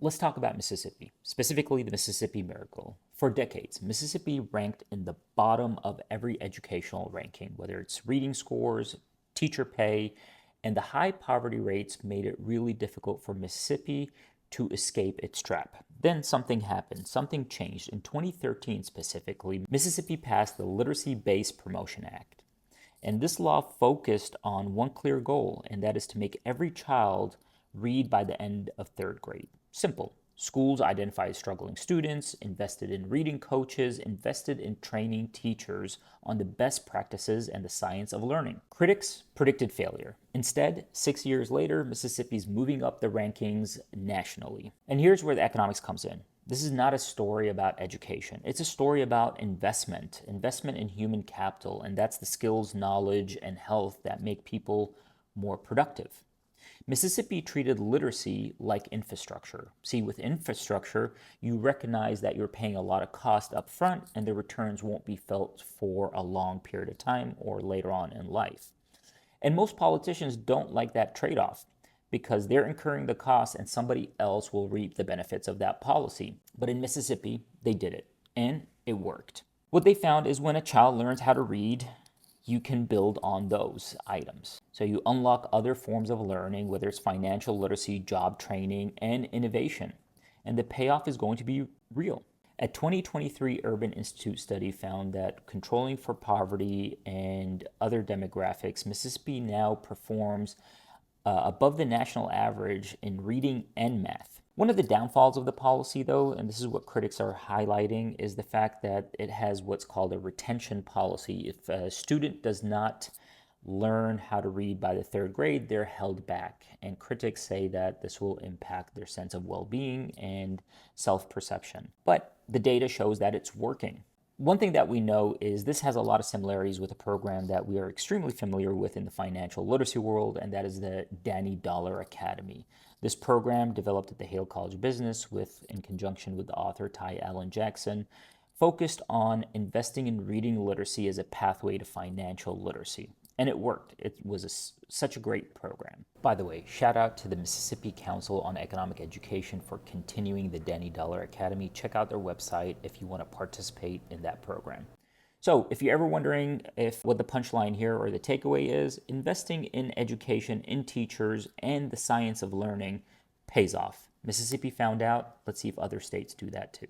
Let's talk about Mississippi, specifically the Mississippi Miracle. For decades, Mississippi ranked in the bottom of every educational ranking, whether it's reading scores, teacher pay, and the high poverty rates made it really difficult for Mississippi to escape its trap. Then something happened, something changed. In 2013 specifically, Mississippi passed the Literacy-Based Promotion Act. And this law focused on one clear goal, and that is to make every child read by the end of third grade. Simple. Schools identified struggling students, invested in reading coaches, invested in training teachers on the best practices and the science of learning. Critics predicted failure. Instead, 6 years later, Mississippi's moving up the rankings nationally. And here's where the economics comes in. This is not a story about education. It's a story about investment in human capital, and that's the skills, knowledge, and health that make people more productive. Mississippi treated literacy like infrastructure. See, with infrastructure, you recognize that you're paying a lot of cost up front and the returns won't be felt for a long period of time or later on in life. And most politicians don't like that trade-off because they're incurring the cost and somebody else will reap the benefits of that policy. But in Mississippi, they did it, and it worked. What they found is when a child learns how to read, you can build on those items. So you unlock other forms of learning, whether it's financial literacy, job training, and innovation. And the payoff is going to be real. A 2023 Urban Institute study found that controlling for poverty and other demographics, Mississippi now performs above the national average in reading and math. One of the downfalls of the policy, though, and this is what critics are highlighting, is the fact that it has what's called a retention policy. If a student does not learn how to read by the third grade, they're held back. And critics say that this will impact their sense of well-being and self-perception. But the data shows that it's working. One thing that we know is this has a lot of similarities with a program that we are extremely familiar with in the financial literacy world, and that is the Danny Dollar Academy. This program, developed at the Hale College of Business in conjunction with the author Ty Allen Jackson, focused on investing in reading literacy as a pathway to financial literacy. And it worked. It was such a great program. By the way, shout out to the Mississippi Council on Economic Education for continuing the Danny Dollar Academy. Check out their website if you want to participate in that program. So if you're ever wondering what the punchline here or the takeaway is, investing in education, in teachers, and the science of learning pays off. Mississippi found out. Let's see if other states do that too.